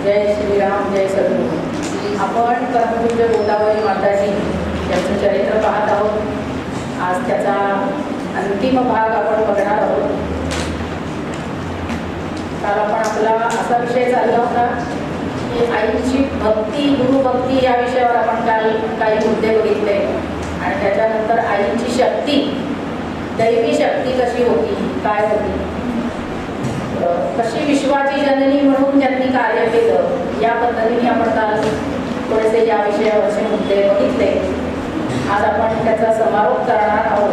जय श्रीराम, जय सद्गुरू. आपण परमपूज्य गोदावरी माताजी यांचं चरित्र पाहत आहोत. आज त्याचा अंतिम भाग आपण बघणार आहोत. काल आपण आपला असा विषय चालला होता की आईची भक्ती, गुरुभक्ती या विषयावर आपण काल काही मुद्दे बघितले आणि त्याच्यानंतर आईची शक्ती, दैवी शक्ती कशी होती, काय होती, कशी विश्वाची जननी म्हणून त्यांनी कार्य केलं, या पद्धतीने आपण काल थोडेसे या विषयावरचे मुद्दे बघितले. आज आपण त्याचा समारोप करणार आहोत.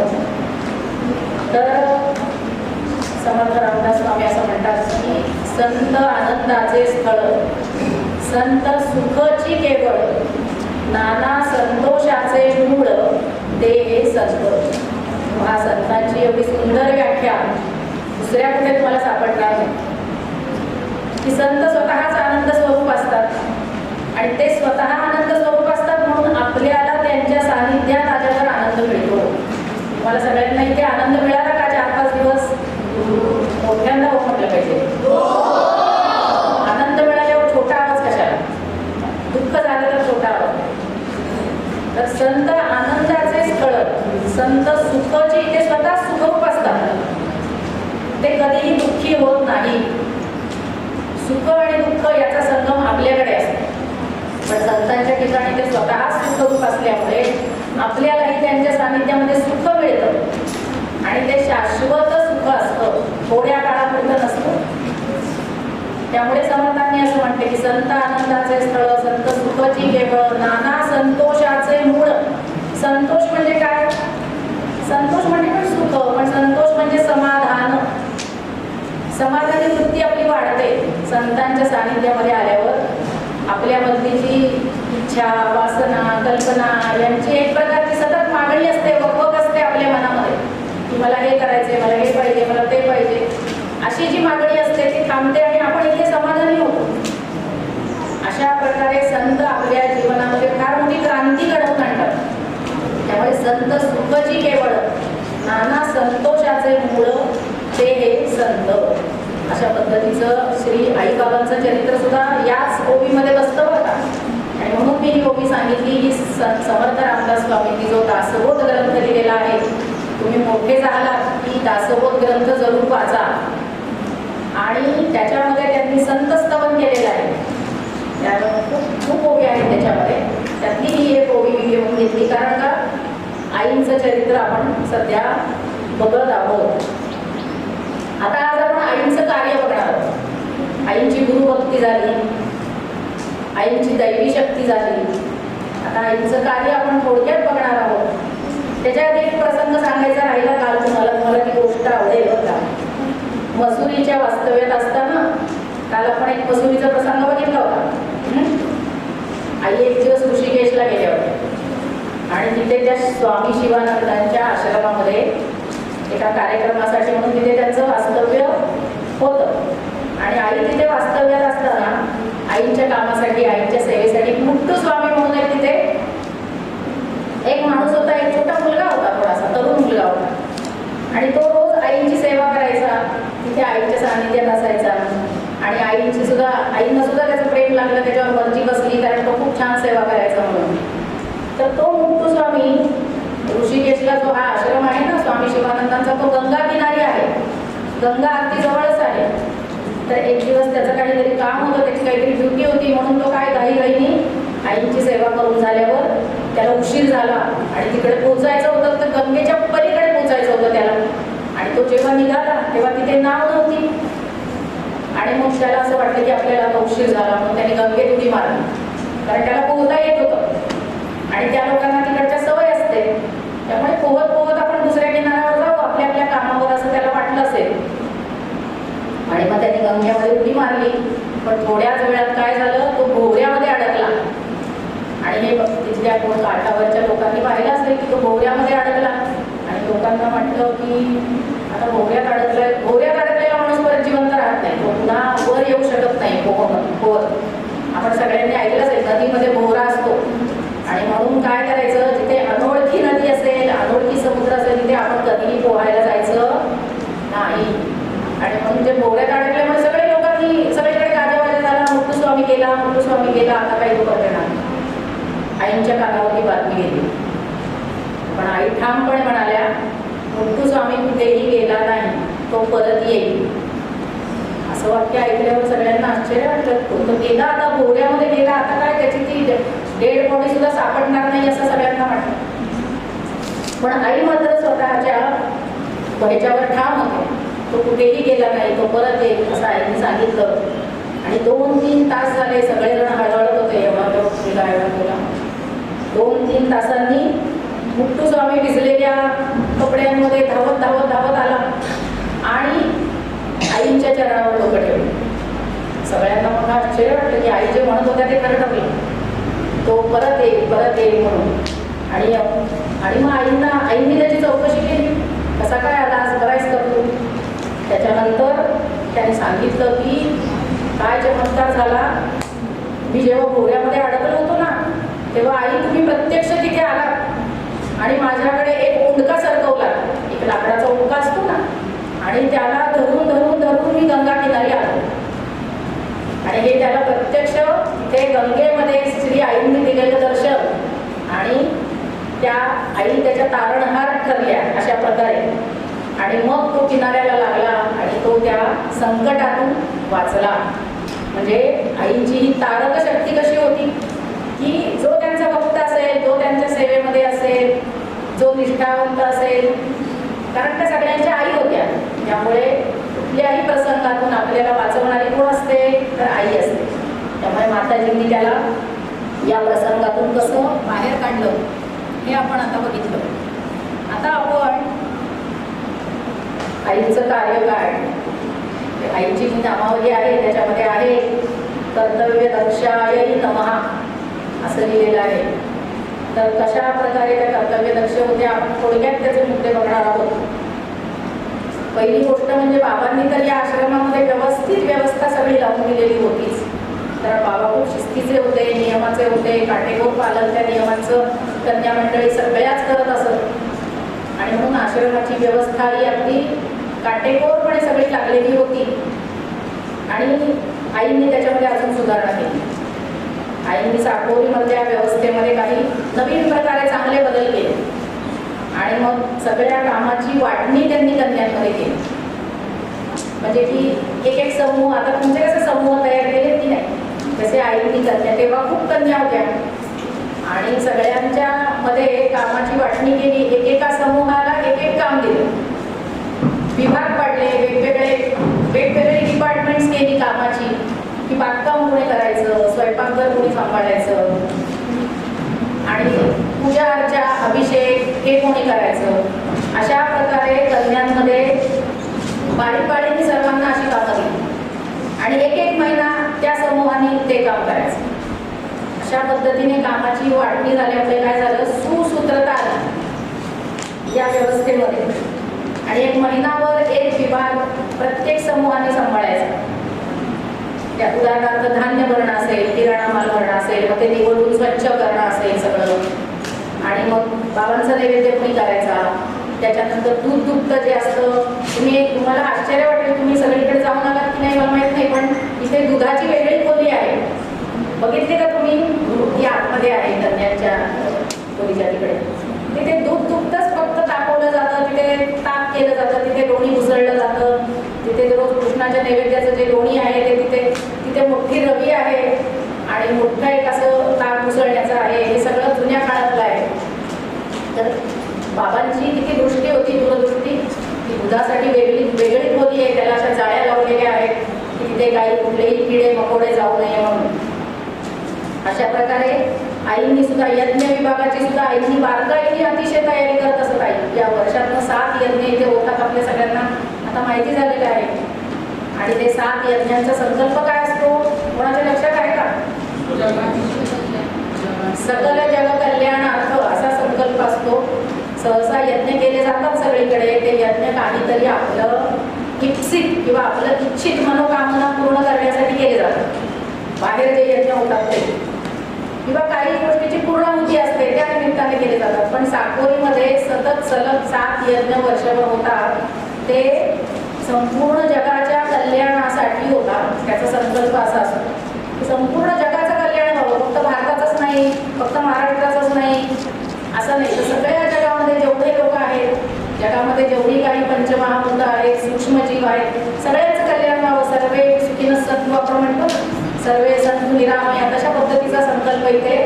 तर समर्थ रामदास स्वामी असं म्हणतात की संत आनंदाचे स्थळ, संत सुखची केवळ, नाना संतोषाचे मूळ, ते हे संत. हा संतांची एवढी सुंदर व्याख्या दुसऱ्या कुठे तुम्हाला सापडणार नाही की संत स्वतःच आनंद स्वरूप असतात आणि ते स्वतः आनंद स्वरूप असतात म्हणून आपल्याला त्यांच्या सानिध्यात आल्यावर आनंद मिळतो. तुम्हाला सगळ्यांना इथे आनंद मिळाला का? 4-5 दिवस मोठ्यांदा हो म्हटलं पाहिजे. आनंद मिळाल्यावर छोटा आवाज कशाला? दुःख झालं तर छोटा आवाज. तर संत आनंदाचे स्थळ, संत सुखची, ते स्वतः सुखरूप असतात. ते कधीही दुःखी होत नाही. सुख आणि दुःख याचा संगम आपल्याकडे असतो, पण संतांच्या ठिकाणी ते स्वतः सुखरूप असल्यामुळे आपल्यालाही त्यांच्या सानिध्यामध्ये सुख मिळतं आणि ते शाश्वत सुख असतं, थोड्या काळापुरतं नसतं. त्यामुळे समर्थांनी असं म्हणते की संत आनंदाचे स्थळ, संत सुखची केवळ, नाना संतोषाचे मूळ. संतोष म्हणजे काय? संतोष म्हणजे पण सुख, पण संतोष म्हणजे समाधान. समाधानी वृत्ती आपली वाढते. संतांच्या सानिध्यामध्ये आल्यावर आपल्यामधली जी इच्छा, वासना, कल्पना यांची एक प्रकारची सतत मागणी असते, वकवक असते आपल्या मनामध्ये की मला हे करायचंय, मला हे पाहिजे, मला ते पाहिजे, अशी जी मागणी असते ती थांबते आणि आपण इथे समाधानी होतो. अशा प्रकारे संत आपल्या जीवनामध्ये फार मोठी क्रांती घडवून आणतात. त्यामुळे संत सुखची केवळ, नाना संतोषाचे मूळ, ते हे संत. अशा पद्धतीचं श्री आईबाबांचं चरित्र सुद्धा याच ओवीमध्ये बसतं बरं का. आणि म्हणून मी ही ओवी सांगितली की समर्थ रामदास स्वामींनी जो दासबोध ग्रंथ लिहिलेला आहे, तुम्ही मोठे झालात की दासबोध ग्रंथ जरूर वाचा. आणि त्याच्यामध्ये त्यांनी संत स्तवन केलेलं आहे. खूप ओवी आहेत त्याच्यामध्ये. त्यातली ही एक ओवी मी घेऊन घेतली कारण का आईंचं चरित्र आपण सध्या बघत आहोत. आता आज आपण आईंचं कार्य बघणार आहोत. आईंची गुरुभक्ती झाली, आईंची दैवी शक्ती झाली. आता आईंचं कार्य आपण थोडक्यात बघणार आहोत. ते त्याच्यात एक प्रसंग सांगायचा राहिला काल तुम्हाला ती गोष्ट आवडेल बरं का. मसुरीच्या वास्तव्यात असताना काल आपण एक मसुरीचा प्रसंग बघितला होता. आई एक दिवस ऋषिकेशला गेल्या होत्या आणि तिथे त्या स्वामी शिवानंदांच्या आश्रमामध्ये एका कार्यक्रमासाठी म्हणून तिथे त्यांचं वास्तव्य होतं. आणि आई तिथे वास्तव्यात असताना आईच्या कामासाठी आईच्या सेवेसाठी मुट्टू स्वामी म्हणून एक तिथे एक माणूस होता, एक छोटा मुलगा होता, थोडासा तरुण मुलगा होता. आणि तो रोज आईची सेवा करायचा, तिथे आईच्या सानिध्यात असायचा. आणि आईंना सुद्धा त्याचं प्रेम लागलं, त्याच्यावर मर्जी बसली, कारण तो खूप छान सेवा करायचा म्हणून. तर तो मुट्टू स्वामी ऋषिकेशला जो हा आश्रम आहे ना स्वामी शिवानंदांचा, तो गंगा किनारी आहे, गंगा अगदी जवळच आहे. तर एक दिवस त्याचं काहीतरी काम होतं, त्याची काहीतरी ड्युटी होती, म्हणून तो काय घाईघाईने आईची सेवा करून झाल्यावर त्याला उशीर झाला आणि तिकडे पोचायचं होतं, तर गंगेच्या पलीकडे पोचायचं होतं त्याला. आणि तो जेव्हा निघाला तेव्हा तिथे नाव नव्हती. आणि मग त्याला असं वाटलं की आपल्याला आता उशीर झाला, म्हणून त्याने गंगेत उडी मारली, कारण त्याला पोहता येत होतं. आणि त्या लोकांना तिकडच्या सवय असते, त्यामुळे पोहत पोहत आपण दुसऱ्या किनाऱ्यावर जाऊ आपल्या आपल्या कामावर, असं त्याला वाटलं असेल. आणि मग त्याने गंगेमध्ये उडी मारली. पण थोड्याच वेळात काय झालं, तो भोवऱ्यामध्ये अडकला. आणि हे तिथल्या काठावरच्या लोकांनी पाहिलं असेल की तो भोवऱ्यामध्ये अडकला. आणि लोकांना म्हटलं की आता भोवऱ्यात अडकलेला माणूस परत जिवंत राहत नाही, तो पुन्हा वर येऊ शकत नाही पोहत. आपण सगळ्यांनी ऐकलंच आहे, नदीमध्ये भोवरा असतो. आणि म्हणून काय करायचं, जिथे अनोळखी नदी असेल, अनोळखी समुद्र असेल, तिथे आपण कधीही पोहायला जायचं नाही. आणि म्हणून ते भोवऱ्यात अडकल्यामुळे सगळे लोकांनी सगळीकडे गाजावाजा झाला, मुट्टू स्वामी गेला, आता काही तो करणार. आईंच्या कानावरती बातमी गेली. पण आई ठामपणे म्हणाल्या, मुट्टू स्वामी कुठेही गेला नाही, तो परत येईल. असं वाक्य ऐकल्यावर सगळ्यांना आश्चर्य वाटलं. तो गेला, आता भोवऱ्यामध्ये गेला, आता काय त्याची ती डेड बॉडी सुद्धा सापडणार नाही असं सगळ्यांना वाटलं. पण आई मात्र स्वतःच्या ह्याच्यावर ठाम होते, तो कुठेही गेला नाही, तो परत येईल असं आईने सांगितलं. आणि 2-3 तास झाले, सगळेजण हळहळत होते, एवढा केला. 2-3 तासांनी मुट्टू स्वामी भिजलेल्या कपड्यांमध्ये धावत आला आणि आईंच्या चरणावर डोकं ठेवलं. सगळ्यांना मग आश्चर्य वाटलं की आई जे म्हणत होत्या ते खरं ठरलं, तो परत येईल म्हणून. आणि मग आईंनी त्याची चौकशी केली, कसा काय आला, आज बरायच करतो. त्याच्यानंतर त्याने सांगितलं की काय चमत्कार झाला, मी जेव्हा भोवऱ्यामध्ये अडकलो होतो ना, तेव्हा आई तुम्ही प्रत्यक्ष तिथे आलात आणि माझ्याकडे एक उंडका सरकवला, एक लाकडाचा उंडका असतो ना, आणि त्याला धरून मी गंगा किनारी आलो. आणि हे त्याला प्रत्यक्ष तिथे गंगेमध्ये श्री आईंनी दिलेलं दर्शन, आणि त्या आई त्याच्या तारणहार ठरल्या अशा प्रकारे. आणि मग तो किनाऱ्याला लागला आणि तो त्या संकटातून वाचला. म्हणजे आईंची ही तारक शक्ती कशी होती की जो त्यांचा भक्त असेल, जो त्यांच्या सेवेमध्ये असेल, जो निष्ठावंत असेल, कारण त्या सगळ्यांच्या आई होत्या, त्यामुळे कुठल्याही प्रसंगातून आपल्याला वाचवणारी कोण असते, तर आई असते. त्यामुळे माताजींनी त्याला या प्रसंगातून कसं बाहेर काढलं हे आपण आता बघितलं. आता आपण आईचं कार्य काय, आईची जी नामावली आहे त्याच्यामध्ये आहे कर्तव्य दक्षाय नमः असं लिहिलेलं आहे. तर कशा प्रकारे त्या कर्तव्य दक्ष होते आपण थोडक्यात त्याचे मुद्दे बघणार आहोत. पहिली गोष्ट म्हणजे बाबांनी तर या आश्रमामध्ये व्यवस्थित व्यवस्था सगळी लावून दिलेली होतीच. तर बाबा खूप शिस्तीचे होते, नियमाचे होते, काटेकोर पालन त्या नियमांचं कन्या मंडळी सगळ्याच करत असत. आणि म्हणून आश्रमाची व्यवस्था ही अगदी काटेकोरपणे सगळी लागलेली होती. आणि आईंनी त्याच्यामध्ये अजून सुधारणा केली. आईंनी साकोरीमधल्या व्यवस्थेमध्ये काही नवीन प्रकारे चांगले बदल केले. आणि मग सगळ्या कामाची वाटणी त्यांनी कन्यांमध्ये केली. म्हणजे की एक समूह, आता तुमचे कसे समूह तयार केले की नाही, तसे आईंनी कन्या, तेव्हा खूप कन्या होत्या आणि सगळ्यांच्या मध्ये कामाची वाटणी केली. एकेका समूहाला एक काम दिलं, विभाग पाडले, वेगवेगळे डिपार्टमेंट्स केली कामाची, की बागकाम कोणी करायचं, स्वयंपाकघर कोणी सांभाळायचं, आणि पूजा अर्चा, अभिषेक हे कोणी करायचं. अशा प्रकारे कन्यांमध्ये बारीक सर्वांना अशी कामं दिली आणि एक एक महिना त्या समूहाने ते काम करायचं. अशा पद्धतीने कामाची वाटणी झाल्यामुळे काय झालं, सुसूत्रता आली या व्यवस्थेमध्ये. आणि एक महिनाभर एक विभाग प्रत्येक समूहाने सांभाळायचा. त्या उदाहरणार्थ धान्य भरणं असेल, किराणा माल भरणं असेल, मग ते निवडून स्वच्छ करणं असेल सगळं. आणि मग बाबांचा नैवेद्य कोणी करायचा. त्याच्यानंतर दूध दुभतं जे असतं, तुम्हाला आश्चर्य वाटेल, तुम्ही सगळीकडे जाऊन आलात की नाही मला माहीत नाही, पण इथे दुधाची वेगळी खोली आहे. बघितली का तुम्ही? ती आतमध्ये आहे कन्यांच्या खोलीच्या तिकडे. तिथे दूध दुभतंच फक्त तापवलं जातं, तिथे ताक केलं जातं, तिथे लोणी उसळलं जातं. तिथे रोज कृष्णाच्या नैवेद्याचं जे लोणी आहे ते तिथे मोठी रवी आहे आणि मोठं एक असं ताक उसळण्याचं आहे. हे सगळं जुन्या काळातलं आहे. तर बाबांची किती दृष्टी होती, दूरदृष्टी, की दुधासाठी वेगळी खोली आहे, त्याला अशा जाळ्या लावलेल्या आहेत की तिथे काही कुठलेही किडे मकोडे जाऊ नये म्हणून. अशा प्रकारे आईंनी सुद्धा यज्ञ विभागाची सुद्धा आईंनी बारकाईने अतिशय तयारी करत असत. आई या वर्षातनं 7 यज्ञ इथे होतात, आपल्या सगळ्यांना आता माहिती झालेलं आहे. आणि ते 7 यज्ञांचा संकल्प काय असतो, कोणाच्या लक्षात आहे का? सकल जग कल्याणार्थ असा संकल्प असतो. सहसा यज्ञ केले जातात सगळीकडे. ते यज्ञ काहीतरी आपलं इप्सित किंवा आपलं इच्छित मनोकामना पूर्ण करण्यासाठी केले जातात. बाहेर जे यज्ञ होतात ते किंवा काही गोष्टीची पूर्णाहुती असते त्या निमित्ताने केले जातात. पण साकोरीमध्ये सतत सलग 7 यज्ञ वर्षभर होतात. ते संपूर्ण जगाच्या कल्याणासाठी होतात. त्याचा संकल्प असा असतो, संपूर्ण जगाचं कल्याण व्हावं. फक्त भारताचंच नाही, फक्त महाराष्ट्राचंच नाही असं नाही, तर सगळ्या जगामध्ये जेवढे लोक आहेत, जगामध्ये जेवढी काही पंचमहाभूत आहेत, सूक्ष्मजीव आहेत, सगळ्यांचं कल्याण व्हावं. सर्वे सुखीनः सन्तु आपण म्हणतो, सर्वे सन्तु निरामया, तशा पद्धतीचा संकल्प इथे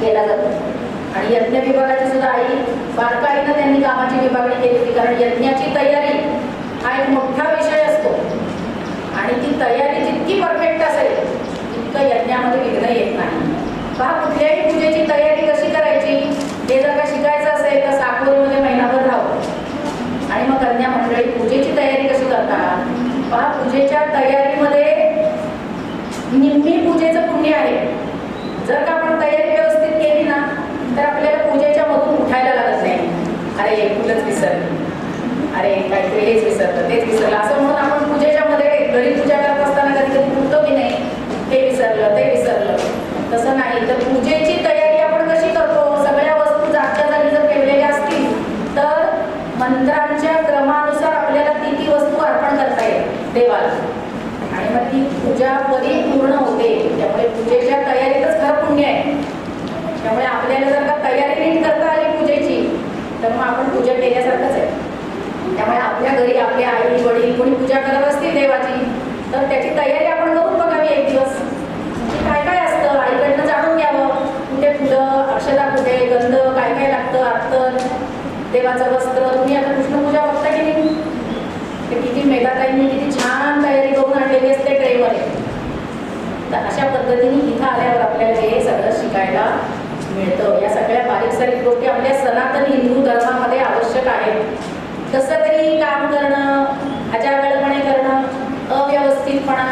केला जातो. आणि यज्ञ विभागाची सुद्धा आई बारकाईनं त्यांनी कामाची विभागणी केली होती. कारण यज्ञाची तयारी हा एक मोठा विषय असतो आणि ती तयारी जितकी परफेक्ट असेल तितकं यज्ञामध्ये विघ्न येत नाही. पहा, कुठल्याही पूजेची तयारी कशी करायची हे जर का शिकायचं असेल तर साकोरीमध्ये महिनाभर राहावं. आणि मग कन्या मंडळी पूजेची तयारी कशी करतात. पहा, पूजेच्या तयारीमध्ये निम्मी पूजेचं पुण्य आहे. जर का आपण तयारी व्यवस्थित केली ना तर आपल्याला पूजेच्या मधून उठायला लागत नाही. अरे फुलंच विसरली, अरे काहीतरी हेच विसरलं, तेच विसरलं असं म्हणून आपण पूजेच्या मध्ये घरी पूजा करत असताना कधी कधी उठतो की नाही, हे विसरलं ते विसरलं. तसं नाही. तर पूजेची तयारी आपण कशी करतो, सगळ्या वस्तू जागच्या जागी जर ठेवलेल्या असतील तर मंत्रांच्या क्रमानुसार आपल्याला ती वस्तू अर्पण करता येईल देवाला आणि मग ती पूजा परिपूर्ण होते. त्यामुळे पूजेच्या तयारीतच खरं पुण्य आहे. त्यामुळे आपल्याला जर का तयारी नीट करता आली पूजेची तर मग आपण पूजा केल्यासारखंच आहे. त्यामुळे आपल्या घरी आपले आई वडील कोणी पूजा करत असतील देवाची तर त्याची तयारी आपण करून बघावी एक दिवस. काय काय असतं आईकडनं जाणून घ्यावं. कुठे फुलं, अक्षता कुठे, गंध, काय काय लागतं, अत्तर, देवाचं वस्त्र. तुम्ही आता कृष्णपूजा बघता की नाही, ते किती मेघाताईंनी किती छान तयारी करून आणलेली असते ट्रेमध्ये. तर अशा पद्धतीने इथं आल्यावर आपल्याला हे सगळं शिकायला मिळतं. या सगळ्या बारीक सारीक गोष्टी आपल्या सनातन हिंदू धर्मामध्ये आवश्यक आहेत. कसं तरी काम करणं, अजागळपणे करणं, अव्यवस्थितपणा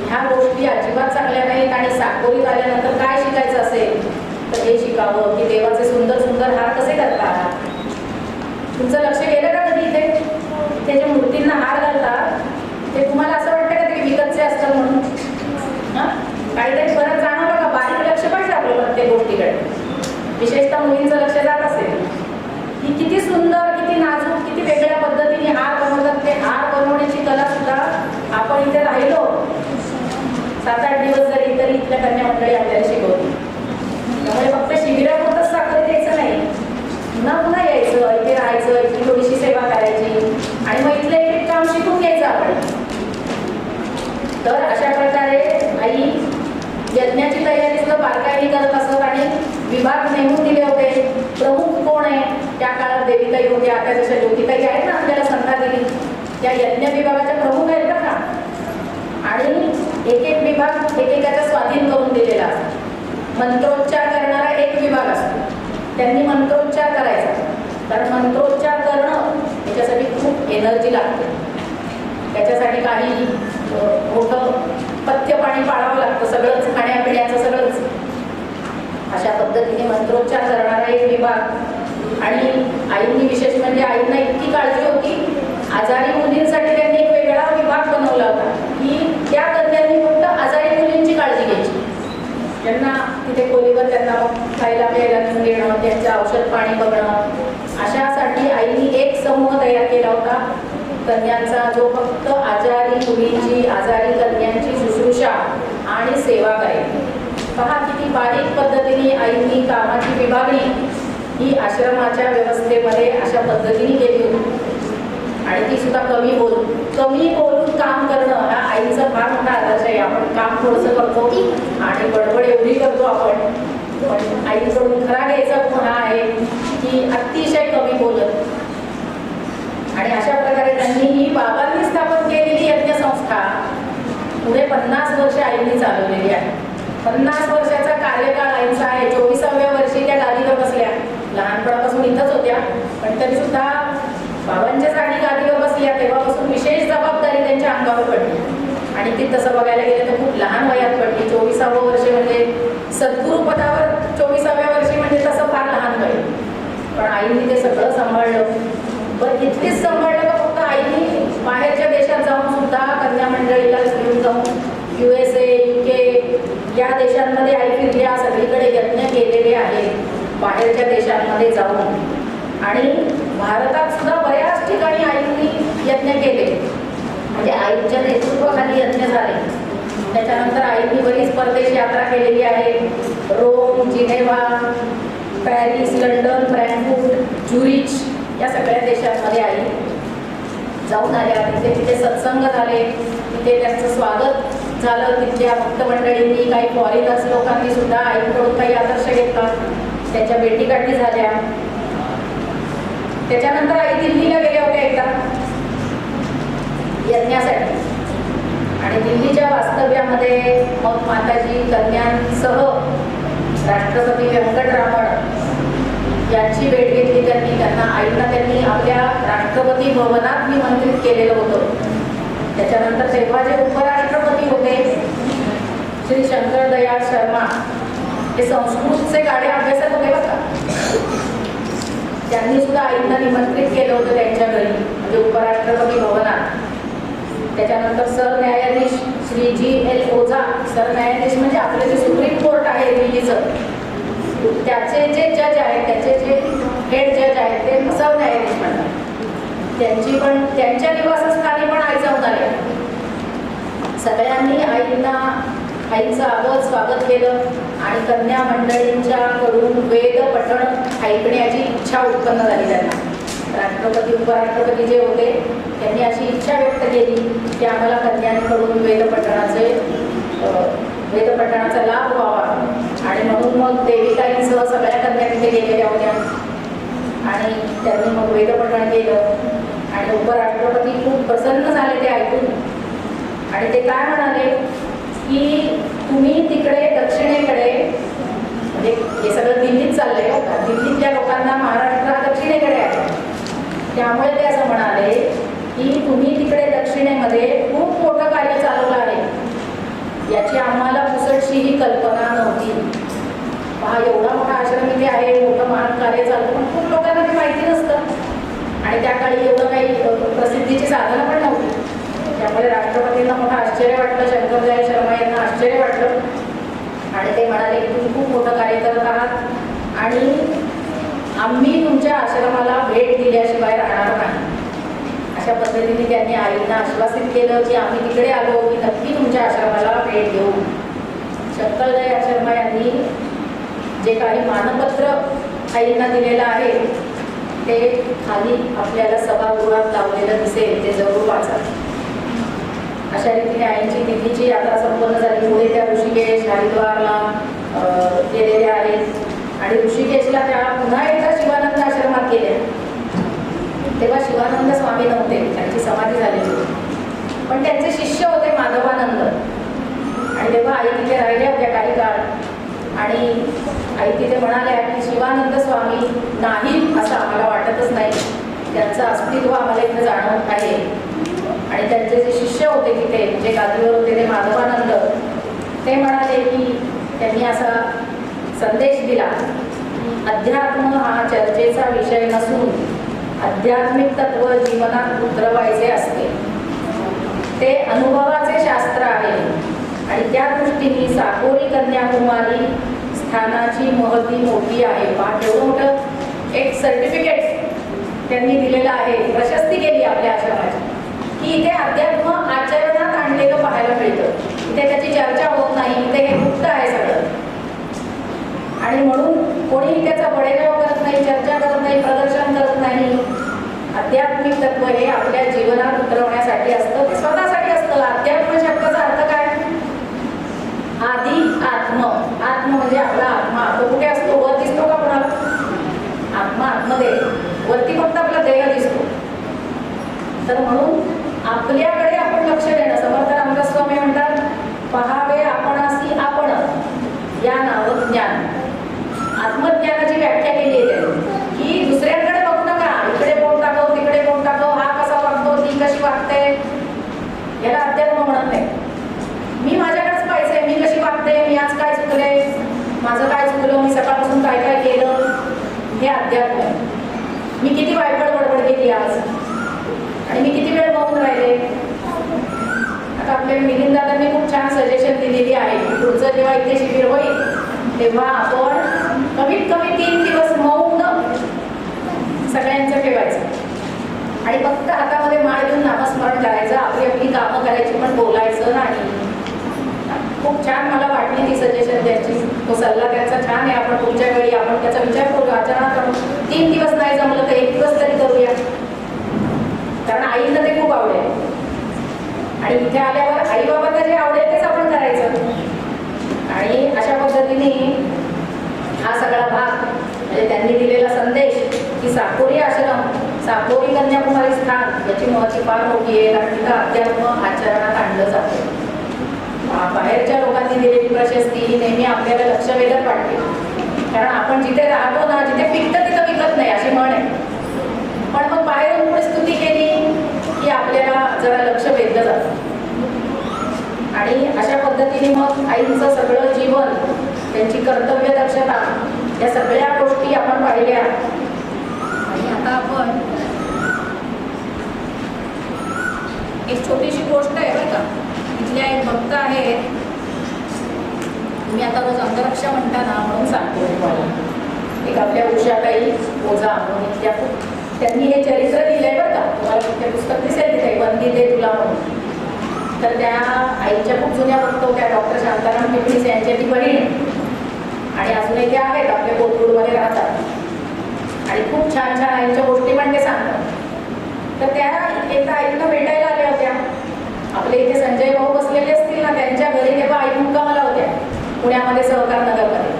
ह्या गोष्टी अजिबात चांगल्या नाहीत. आणि साकोरीत आल्यानंतर काय शिकायचं असेल तर हे शिकावं की देवाचे सुंदर सुंदर हार कसे करतात. तुमचं लक्ष गेलं का कधी इथे ते जे मूर्तींना हार घालतात ते तुम्हाला असं वाटतं का ते विकतचे असतात म्हणून? काहीतरी फरक जाणवलं का? बारीक लक्ष पाहिजे आपलं प्रत्येक गोष्टीकडे. विशेषतः मुलींचं लक्ष जात असेल की किती सुंदर, किती नाजूक, किती वेगळ्या पद्धतीने हार बनवतात. ते हार बनवण्याची कला सुद्धा आपण इथे राहिलो 7-8 दिवस जरी तरी इथल्या कन्या मंडळी आपल्याला शिकवली. त्यामुळे फक्त शिबिरापुरतंच साखर द्यायचं नाही, पुन्हा यायचं, इथे राहायचं, इथली थोडीशी सेवा करायची आणि मग इथलं एक काम शिकून घ्यायचं आपण. तर अशा प्रकारे आई यज्ञाची तयारी सुद्धा बारकाईने करत असत आणि विभाग नेमून दिले होते. प्रमुख कोण आहे त्या काळात देवीताई होत्या. आता जशा ज्योतिताई आहेत ना आपल्याला संध्या दिली, त्या यज्ञ विभागाच्या प्रमुख आहेत बरं का. आणि एक एक विभाग एकेकाच्या स्वाधीन करून दिलेला असतो. मंत्रोच्चार करणारा एक विभाग असतो त्यांनी मंत्रोच्चार करायचा, कारण मंत्रोच्चार करणं त्याच्यासाठी खूप एनर्जी लागते. त्याच्यासाठी काही मोठं पथ्य पाणी पाळावं लागतं, सगळंच खाण्यापिण्याचं सगळंच. अशा पद्धतीने मंत्रोच्चार करणारा एक विभाग. आणि आईंनी विशेष म्हणजे आईंना इतकी काळजी होती, आजारी मुलींसाठी त्यांनी एक वेगळा विभाग बनवला होता की त्या तज्ञांनी फक्त आजारी मुलींची काळजी घ्यायची. त्यांना तिथे खोलीवर त्यांना खायला प्यायला घेऊन देणं, त्यांचं औषध पाणी बघणं, अशासाठी आईने एक समूह तयार केला होता कन्यांचा, जो फक्त आजारी मुलींची, आजारी कन्यांची शुश्रूषा आणि सेवा करेल. पहा किती बारीक पद्धतीने आईंनी कामाची विभागणी ही आश्रमाच्या व्यवस्थेमध्ये अशा पद्धतीने केली होती. आणि ती सुद्धा कमी बोलून काम करणं हा आईचा फार मोठा आदर्श आहे. आपण काम थोडंसं करतो आणि बडबड एवढी करतो आपण, पण आईकडून खरा घ्यायचा गुण हा आहे की अतिशय कमी बोलत. आणि अशा प्रकारे त्यांनी ही बाबांनी स्थापन केलेली यज्ञ संस्था पुढे 50 वर्ष आईंनी चालवलेली आहे. 50 वर्षाचा कार्यकाळ आईचा आहे. 24व्या वर्षी त्या गादीवर बसल्या. लहानपणापासून इथंच होत्या, पण तरी सुद्धा बाबांच्या जागी गादीवर बसल्या तेव्हापासून विशेष जबाबदारी त्यांच्या अंगावर पडली. आणि ती तसं बघायला गेलं तर खूप लहान वयात पडली. 24वं वर्ष म्हणजे सद्गुरू पदावर 24व्या वर्षी म्हणजे तसं फार लहान वय, पण आईंनी ते सगळं सांभाळलं. पण इतकीच सांभाळलं का फक्त आईनी बाहेरच्या देशात जाऊन सुद्धा कन्या मंडळीला घेऊन जाऊन USA, UK या देशांमध्ये आई फिरल्या, सगळीकडे यज्ञ केलेले आहेत बाहेरच्या देशांमध्ये जाऊन. आणि भारतात सुद्धा बऱ्याच ठिकाणी आईंनी यज्ञ केले, म्हणजे आईच्या नेतृत्वाखाली यज्ञ झाले. त्याच्यानंतर आईंनी बरीच परदेश यात्रा केलेली आहे. Rome, Geneva, Paris, London, Frankfurt, Zurich या सगळ्या देशांमध्ये आई जाऊन आल्या. तिथे सत्संग झाले, तिथे त्यांचं स्वागत झालं. तिथल्या भक्त मंडळींनी, काही फॉरेनर्स लोकांनी सुद्धा आईकडून काही आदर्श घेतला, त्यांच्या भेटीगाठी झाल्या. त्याच्यानंतर आई दिल्लीला गेल्या होत्या एकदा यज्ञासाठी. आणि दिल्लीच्या वास्तव्यामध्ये मग माताजी कन्यांसह राष्ट्रपती व्यंकटरामण यांची भेट घेतली त्यांनी. आईंना त्यांनी आपल्या राष्ट्रपती भवनात निमंत्रित केलेलं होतं. त्याच्यानंतर तेव्हा जे उपराष्ट्रपती होते श्री शंकरदयाळ शर्मा, हे संस्कृतचे गाडे अभ्यासक होते बघा, त्यांनी सुद्धा आईंना निमंत्रित केलं होतं त्यांच्या घरी, म्हणजे उपराष्ट्रपती भवनात. त्याच्यानंतर सरन्यायाधीश श्री GL ओझा, सरन्यायाधीश म्हणजे आपलं जे सुप्रीम कोर्ट आहे दिल्लीचं, त्याचे जे जज आहेत, त्याचे जे हेड जज आहेत ते सरन्यायाधीश म्हणतात. त्यांच्या निवासस्थानी पण आई जाऊन आल्या. सगळ्यांनी आईचं आगत स्वागत केलं आणि कन्या मंडळींच्या कडून वेद पठण ऐकण्याची इच्छा उत्पन्न झाली त्यांना. राष्ट्रपती उपराष्ट्रपती जे होते त्यांनी अशी इच्छा व्यक्त केली की आम्हाला कन्यांकडून वेदपठणाचा लाभ व्हावा. आणि म्हणून मग देविकाईंसह सगळ्या कन्या तिथे गेलेल्या होत्या आणि त्यांनी मग वेदपठण केलं. आणि उपराष्ट्रपती खूप प्रसन्न झाले ते ऐकून. आणि ते काय म्हणाले की तुम्ही तिकडे दक्षिणेकडे, म्हणजे हे सगळं दिल्लीत चाललंय हो का, दिल्लीतल्या लोकांना महाराष्ट्र हा दक्षिणेकडे आहे, त्यामुळे ते असं म्हणाले की तुम्ही तिकडे दक्षिणेमध्ये खूप मोठं कार्य चालवलं आहे, याची आम्हाला पुसटशीही कल्पना नव्हती. पहा, एवढा मोठा आश्रम इथे आहे, मोठं महान कार्य चालतं, पण खूप लोकांना ते माहिती नसतं. आणि त्या काळी एवढं काही प्रसिद्धीची साधनं पण नव्हती. त्यामुळे राष्ट्रपतींना मोठं आश्चर्य वाटलं, शंकरदयाळ शर्मा यांना आश्चर्य वाटलं. आणि ते म्हणाले की तुम्ही खूप मोठं कार्य करत आहात आणि आम्ही तुमच्या आश्रमाला भेट दिल्याशिवाय राहणार नाही. अशा पद्धतीने त्यांनी आईंना आश्वासित केलं की आम्ही तिकडे आलो की नक्की तुमच्या आश्रमाला भेट देऊ. शंकरदयाळ शर्मा यांनी जे काही मानपत्र आईंना दिलेलं आहे ते खाली आपल्याला सभागृहात लावलेलं दिसेल, ते जरूर वाचा. अशा रीतीने आईंची दिल्लीची यात्रा संपन्न झाली. पुढे त्या ऋषिकेश, हरिद्वारला गेलेल्या आहेत आणि ऋषिकेशला त्या पुन्हा एकदा शिवानंद आश्रमात गेल्या. तेव्हा शिवानंद स्वामी नव्हते, त्यांची समाधी झालेली होती, पण त्यांचे शिष्य होते माधवानंद. आणि तेव्हा आई तिथे राहिल्या होत्या काही काळ आणि आई तिथे म्हणाल्या की शिवानंद स्वामी नाही असं आम्हाला वाटतच नाही. त्यांचं अस्तित्व आम्हाला इथे जाणवत आहे. आणि त्यांचे जे शिष्य होते तिथे, जे गादीवर होते ते माधवानंद, ते म्हणाले की त्यांनी असा संदेश दिला, अध्यात्म हा चर्चेचा विषय नसून आध्यात्मिक तत्व जीवनात उतरवायचे असते. ते अनुभवाचे शास्त्र आहे आणि त्या दृष्टीने साकोरी कन्याकुमारी स्थानाची महती मोठी आहे. पहा एवढं मोठं एक सर्टिफिकेट त्यांनी दिलेलं आहे, प्रशस्ती केली आपल्या आश्रमाची, की इथे अध्यात्म आचरणात आणलेलं पाहायला मिळतं. इथे त्याची चर्चा होत नाही, इथे हे गुप्त आहे सगळं. आणि म्हणून कोणीही त्याचा बडेजाव करत नाही, चर्चा करत नाही, प्रदर्शन करत नाही. आध्यात्मिक तत्व हे आपल्या जीवनात उतरवण्यासाठी असतं, ते स्वतःसाठी असतं. अध्यात्म शब्दाचा अर्थ काय? आधी आत्म. आत्म म्हणजे आपला आत्मा. तो कुठे असतो? वर दिसतो का कोणाला? आत्मा आतमध्ये, वरती फक्त आपला देह दिसतो. तर म्हणून आपल्याकडे आपण लक्ष देणं. समर्थ रामदास स्वामी म्हणतात, पहावे आपणासी आपण या नाव ज्ञान. आत्मज्ञानाची व्याख्या केली आहे की दुसऱ्यांकडे बघू नका, इकडे बोट टाकव, तिकडे बोट टाकव, हा कसा वागतो, ती कशी वागते, याला अध्यात्म म्हणत नाही. मी माझ्याकडेच पाहिजे, मी कशी वागते, मी आज काय चुकले, माझं काय चुकलं, मी सकाळपासून काय काय केलं, हे अध्यात्म आहे. मी किती वायफळ बडबड केली आज, आणि मी किती वेळ मौन राहिले. आता आपल्या मिलिंद दादांनी खूप छान सजेशन दिलेली आहे, पुढचं जेव्हा इथे शिबिर होईल तेव्हा आपण कमीत कमी 3 दिवस मौन सगळ्यांचं ठेवायचं आणि फक्त हातामध्ये माळ घेऊन नामस्मरण करायचं. आपली आपली कामं करायची, पण बोलायचं नाही. खूप छान मला वाटली ती सजेशन द्यायची, तो सल्ला त्यांचा छान आहे. आपण पुढच्या वेळी आपण त्याचा विचार करू, आचरणात करू. 3 दिवस नाही जमलं तर 1 दिवस तरी करूया, कारण आईला ते खूप आवडेल. आणि इथे आल्यावर आई बाबांना जे आवडेल तेच आपण करायचं. आणि अशा पद्धतीने हा सगळा भाग म्हणजे त्यांनी दिलेला संदेश की साकोरी आश्रम, साकोरी कन्याकुमारी स्थान याची महत्त्व फार मोठी आहे. कारण तिथं अध्यात्म आचरणात आणलं जातं. बाहेरच्या लोकांनी दिलेली प्रशस्ती ही नेहमी आपल्याला लक्ष वेधत वाटते, कारण आपण जिथे राहतो ना, जिथे पिकतं तिथं विकत नाही अशी म्हण आहे. पण मग बाहेरून पुढे स्तुती केली की आपल्याला जरा लक्ष वेधलं जातं. आणि अशा पद्धतीने मग आईचं सगळं जीवन, त्यांची कर्तव्य दक्षता, या सगळ्या गोष्टी आपण पाहिल्या. आणि आता आपण एक छोटीशी गोष्ट आहे बरं का, इथल्या एक भक्त आहेत, तुम्ही आता रोज अंगरक्षा म्हणता ना म्हणून सांगतो तुम्हाला. एक आपल्या उषाताई ओझा म्हणून इथल्या, त्यांनी हे चरित्र लिहिलंय बरं का, तुम्हाला ते पुस्तक दिसेल तिथे, वंदी दे तुला म्हणून. तर त्या आईच्या खूप जुन्या भक्त होत्या, डॉक्टर शांताराम टिपणीस यांच्या ती बहीण, आणि अजूनही त्या आहेत, आपल्या कोथरूडमध्ये राहतात आणि खूप छान छान आईच्या गोष्टी पण ते सांगतात. तर त्या एकदा आईला भेटायला आल्या होत्या. आपले इथे संजय भाऊ बसलेले असतील ना, त्यांच्या घरी तेव्हा आई मुक्कामाला होत्या पुण्यामध्ये, सहकार नगरमध्ये.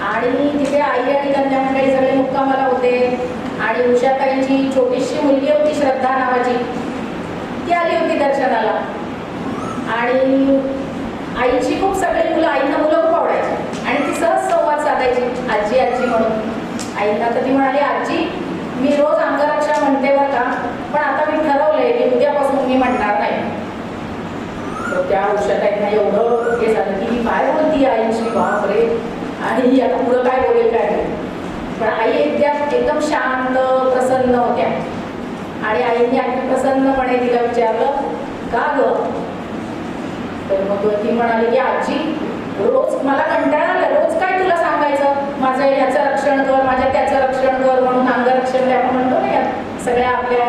आणि तिथे आई आणि कन्या मंडळी सगळे मुक्कामाला होते. आणि उषाताईंची छोटीशी मुलगी होती श्रद्धा नावाची, ती आली होती दर्शनाला. आणि आईची खूप सगळी मुलं, आईंना मुलं खूप आवडायची आणि ती सहज संवाद साधायची, आजी आजी म्हणून. आईंना तर ती म्हणाली, आजी मी रोज अंगरक्षा म्हणते बरं का, पण आता मी ठरवलंय की उद्यापासून मी म्हणणार नाही. तर त्या उषाताईंना एवढं हे झालं की मी काय बोलती आईची, बापरे, आणि आता पुढं काय बोलेल काय नाही. पण आई एकदम शांत प्रसन्न होत्या. आणि आईने अगदी प्रसन्नपणे तिला विचारलं, का गं? तर मग ती म्हणाली की आजी रोज मला कंटाळा आला, रोज काय तुला सांगायचं, माझं याचं रक्षण कर, माझ्या त्याचं रक्षण कर म्हणून. अंगरक्षण जे आपण म्हणतो ना, या सगळ्या आपल्या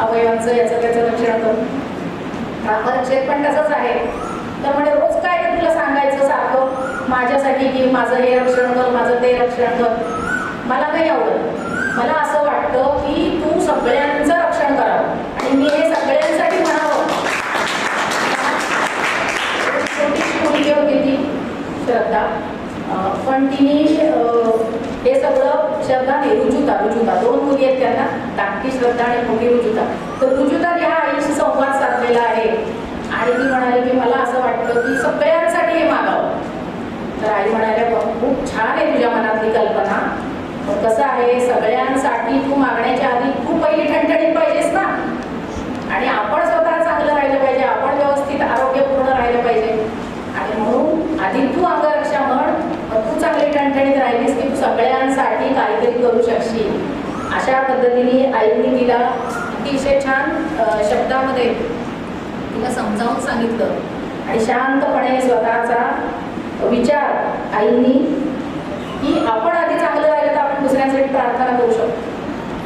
अवयवांचं याचं त्याचं रक्षण कर. अंगरक्षण पण तसंच आहे. तर म्हणजे रोज काय तुला सांगायचं सारखं माझ्यासाठी की माझं हे रक्षण कर, माझं ते रक्षण कर. मला नाही आवडत. मला असं वाटतं की तू सगळ्यांचं रक्षण करावं आणि मी हे सगळ्यांसाठी म्हणावं. छोटीशी मुलगी होती ती श्रद्धा, पण तिने हे सगळं, श्रद्धा नाही, रुजुता, 2 मुली आहेत त्यांना, धाकटी श्रद्धा आणि मोठी रुजुता. तर रुजुता ह्या आईशी संवाद साधलेला आहे. आणि ती म्हणाली की मला असं वाटतं की सगळ्यांसाठी हे मागावं. तर आई म्हणाल्या, खूप छान आहे तुझ्या मनातली कल्पना, पण कसं आहे, सगळ्यांसाठी तू मागण्याच्या आधी तू पहिली ठणठणीत पाहिजेस ना. आणि आपण स्वतः चांगलं राहिलं पाहिजे, आपण व्यवस्थित आरोग्यपूर्ण राहिलं पाहिजे. आणि म्हणून आधी तू अंगरक्षा म्हण, तू चांगली ठणठणीत राहिलीस की तू सगळ्यांसाठी काहीतरी करू शकशील. अशा पद्धतीने आईंनी तिला अतिशय छान शब्दामध्ये तिला समजावून सांगितलं. आणि शांतपणे स्वतःचा विचार आईंनी की आपण आधी चांगलं राहिलं तर आपण दुसऱ्यांसाठी प्रार्थना करू शकतो.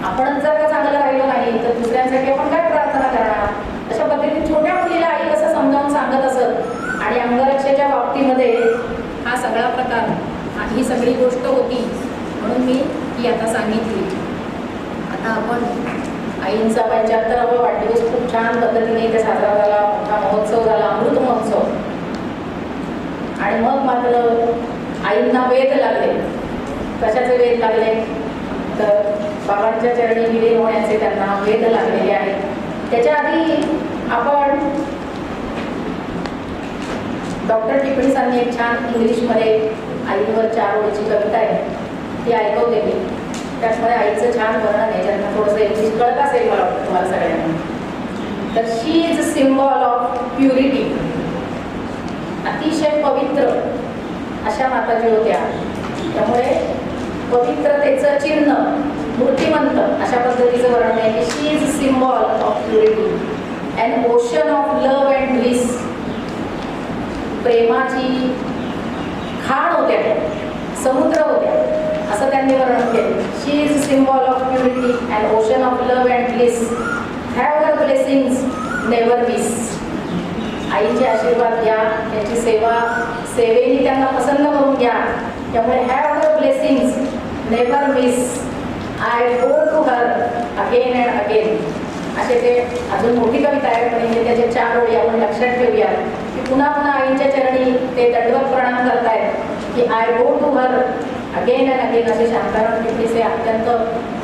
आपणच जर का चांगलं राहिलो नाही तर दुसऱ्यांसाठी आपण काय प्रार्थना करणार. अशा पद्धतीने छोट्या मुलीला आई कसं समजावून सांगत असत. आणि अंगरक्षेच्या बाबतीमध्ये हा सगळा प्रकार, ही सगळी गोष्ट होती म्हणून मी ही आता सांगितली. आता आपण आईंचा 75वा वाढदिवस खूप छान पद्धतीने इथे साजरा झाला, मोठा महोत्सव झाला, अमृत महोत्सव. आणि मग मात्र आईंना वेध लागले. कशाचे वेध लागले तर बाबांच्या चरणी विलीन होण्याचे त्यांना वेध लागलेले आहेत. त्याच्या आधी आपण डॉक्टर टिपणीसांनी एक छान इंग्लिशमध्ये आईंवर 4 ओळीची कविता आहे ती ऐकवते मी. त्याच्यामध्ये आईचं छान वर्णन आहे, ज्यांना थोडंसं इंग्लिश कळत असेल मला वाटतं तुम्हाला सगळ्यांना. तर she is a symbol of purity. अतिशय पवित्र अशा माताजी होत्या. त्यामुळे पवित्रतेचं चिन्ह, मूर्तिमंत अशा पद्धतीचं वर्णन आहे की she is symbol of purity and ocean of love and bliss. प्रेमाची खाण होत्या त्या, समुद्र होत्या असं त्यांनी वर्णन केलं. She is symbol of purity and ocean of love and bliss. Have her blessings never miss. आईचे आशीर्वाद घ्या, त्यांची सेवेने त्यांना पसंत करून घ्या. त्यामुळे have her blessings never miss. I go to her again and again. असे ते अजून मोठी कविता आहे, पण त्याचे 4 ओळी आपण लक्षात ठेवूया की पुन्हा पुन्हा आईंच्या चरणी ते दंडवत प्रणाम करतायत की I go to her again and again. असे शांताराम टिपणीचे अत्यंत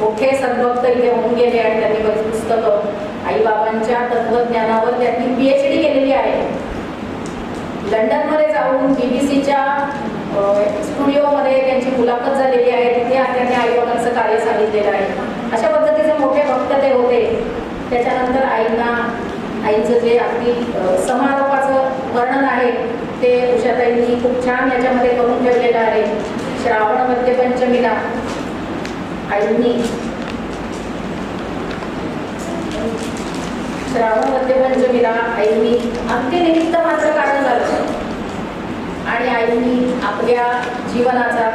मोठे सद्भक्त इथे होऊन गेले आणि त्यांनी बरीच पुस्तकं आईबाबांच्या तत्वज्ञानावर त्यांनी PhD केलेली आहे. लंडनमध्ये जाऊन BBCच्या स्टुडिओमध्ये त्यांची मुलाखत झालेली आहे. तिथे त्यांनी आईबाबांचं कार्य सांगितलेलं आहे. अशा पद्धतीचे मोठे भक्त ते होते. त्याच्यानंतर आईचं जे अगदी समारोपाचं वर्णन आहे ते उषाताईंनी खूप छान याच्यामध्ये करून ठेवलेलं आहे. श्रावण मध्य पंचमीला आईंनी अगदी निमित्त मात्र काढून झालं आणि आईंनी आपल्या जीवनाचा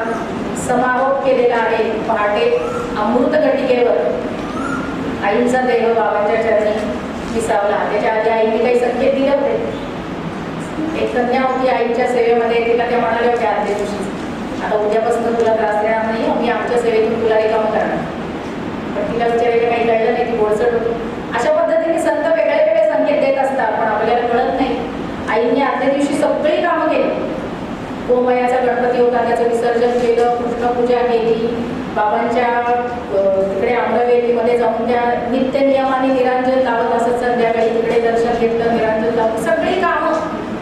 समारोप केलेला आहे. पहाटे अमृत घटिकेवर आईंचा देह बाबांच्या चरणी विसावला. त्याच्या आधी आईने काही संकेत दिले होते. एक कन्या होती आईच्या सेवेमध्ये, तिला त्या म्हणाल्या होत्या आदल्या दिवशी आता उद्यापासून तुला त्रास देणार नाही, मी आमच्या सेवेतून तुला रिकामं करणार. पण तिला विचारायला काही कळलं नाही, ती बोलसट होती. अशा पद्धतीने संत वेगळे वेगळे संकेत देत असतात, पण आपल्याला कळत नाही. आईने आदल्या दिवशी सगळी कामं केली. गोमयाचा गणपती होता, त्याचं विसर्जन केलं, कृष्णपूजा केली. बाबांच्या तिकडे आंबवेलीमध्ये जाऊन त्या नित्य नियमाने निरांजन लावत असत. संध्याकाळी तिकडे दर्शन घेतलं, निरांजन लावून सगळी कामं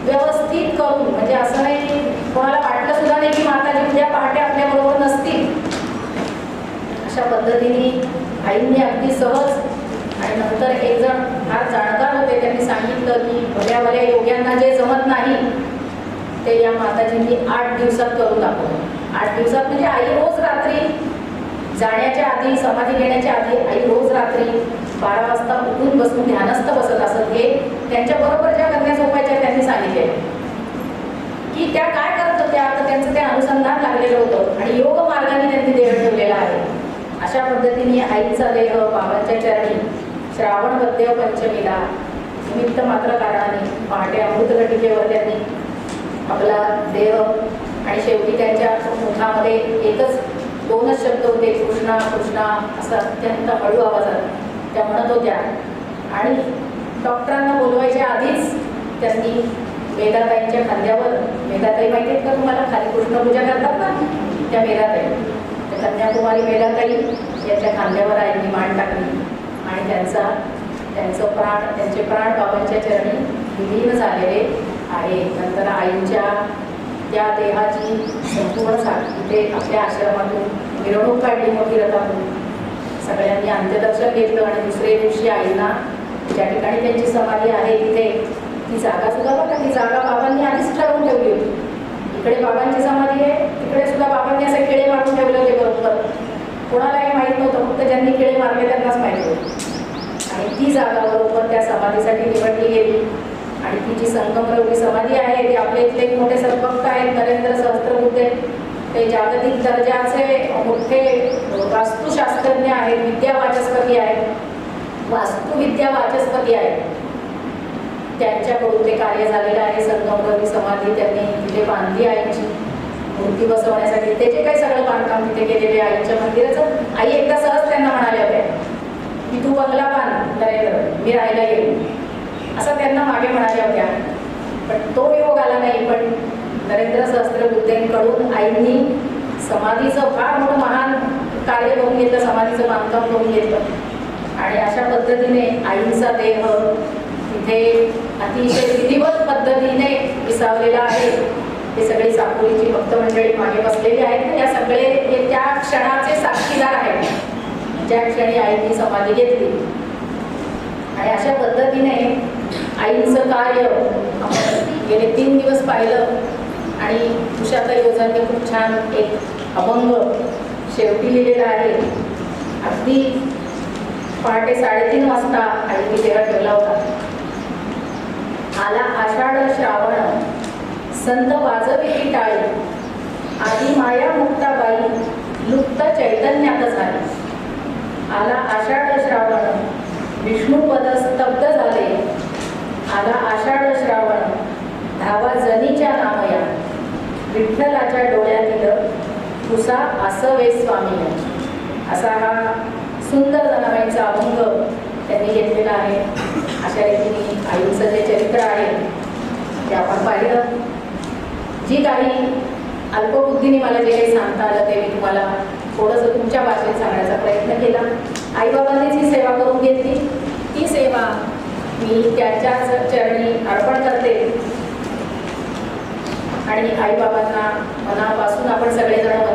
व्यवस्थित करून, म्हणजे असं नाही कोणाला वाटलं सुद्धा नाही की माताजी उद्या पहाटे आपल्या बरोबर नसतील. अशा पद्धतीने आईंनी अगदी सहज. आणि नंतर एक जण फार जाणकार होते, त्यांनी सांगितलं की भल्या भल्या योग्यांना जे जमत नाही ते या माताजींनी 8 दिवसात करून दाखवलं. 8 दिवसात म्हणजे आई रोज रात्री जाण्याच्या आधी, समाधी घेण्याच्या आधी आई रोज रात्री 12 वाजता उठून बसून ध्यानस्थ बसत असत. हे त्यांच्या बरोबर ज्या कन्या झोपायच्या त्यांनी सांगितले की त्या काय करत होत्या, तर त्यांचं ते अनुसंधान लागलेलं होतं आणि योग मार्गाने त्यांनी देह ठेवलेला आहे. अशा पद्धतीने आईचा देह बाबांच्या चरणी श्रावण मध्य पंचमीला निमित्त मात्र कारणाने पहाटे अमृत घटिकेवर त्यांनी आपला देह. आणि शेवटी त्यांच्या मुखामध्ये एकच 2च शब्द होते, कृष्णा कृष्णा, असं अत्यंत हळू आवाजात त्या म्हणत होत्या. आणि डॉक्टरांना बोलवायच्या आधीच त्यांनी मेधाताईंच्या खांद्यावर, मेधाताई माहिती आहेत का तुम्हाला, खाली कृष्णपूजा करतात ना त्या मेधाताई, त्या कन्याकुमारी मेधाताई यांच्या खांद्यावर आईंनी मान टाकली आणि त्यांचे प्राण बाबांच्या चरणी विलीन झालेले आहे. नंतर आईंच्या त्या देहाची संपूर्ण इथे आपल्या आश्रमातून मिरवणूक काढली मोठी रथातून. सगळ्यांनी अंत्यदर्शन घेतलं आणि दुसऱ्या दिवशी आईंना ज्या ठिकाणी त्यांची समाधी आहे तिथे ती जागा सुद्धा बघा, ती जागा बाबांनी आधीच ठरवून ठेवली होती. इकडे बाबांची समाधी आहे, तिकडे सुद्धा बाबांनी असे खिळे मारून ठेवले होते बरोबर. कोणालाही माहीत नव्हतं, फक्त ज्यांनी खिळे मारले त्यांनाच माहिती होतं. आणि ती जागा बरोबर त्या समाधीसाठी निवडली गेली. आणि ती जी संगमरवरी समाधी आहे ती आपले इथले एक मोठे सद्भक्त आहेत नरेंद्र सहस्त्रबुद्धे. ते जागतिक दर्जाचे मोठे वास्तुशास्त्रज्ञ आहेत, विद्या वाचस्पती आहेत, वास्तुविद्या वाचस्पती आहेत. त्यांच्याकडून ते कार्य झालेलं आहे. संगमरवरी समाधी त्यांनी तिथे बांधली आईची मूर्ती बसवण्यासाठी. ते जे काही सगळं बांधकाम तिथे केलेले आईच्या मंदिराचं, आई एकदा सहज त्यांना म्हणाले होते की तू बंगला बांध नरेंद्र, मी राहायला येईल, असं त्यांना मागे म्हणाल्या होत्या. पण तो योग आला नाही. पण नरेंद्र सहस्त्रबुद्धेंकडून आईंनी समाधीचं फार मोठं महान कार्य करून घेतलं, समाधीचं बांधकाम करून घेतलं. आणि अशा पद्धतीने आईंचा देह तिथे अतिशय विधिवत पद्धतीने विसावलेला आहे. हे सगळे साकोलीची भक्त मंडळी मागे बसलेली आहेत. या सगळे त्या क्षणाचे साक्षीदार आहेत ज्या क्षणी आईंनी समाधी घेतली. आणि अशा पद्धतीने आईंचं कार्य आपण गेले 3 दिवस पाहिलं. आणि उषाताई ओझांनी खूप छान एक अभंग शेवटी लिहिलेला आहे. अगदी पहाटे 3:30 वाजता आईंनी तेव्हा ठेवला होता. आला आषाढ श्रावण संत वाजविली टाळी, आधी माया मुक्ताबाई लुप्त चैतन्यात झाली. आला आषाढ श्रावण विष्णुपद स्तब्ध झाले, आला आषाढ श्रावण धावा जनीच्या नामया, विठ्ठलाच्या डोळ्यातील तुसा असवे स्वामी. असा हा सुंदर जनाबाईंचा अभंग त्यांनी घेतलेला आहे. अशा रीतीने आईचं जे चरित्र आहे ते आपण पाहिलं. जी काही अल्पबुद्धीने मला जे काही सांगता आलं ते मी तुम्हाला थोडंसं तुमच्या भाषेत सांगण्याचा प्रयत्न केला. आईबाबांनीच ही सेवा करून घेतली. ती सेवा मी त्यांच्याच चरणी अर्पण करते. आणि आईबाबांना मनापासून आपण सगळेजण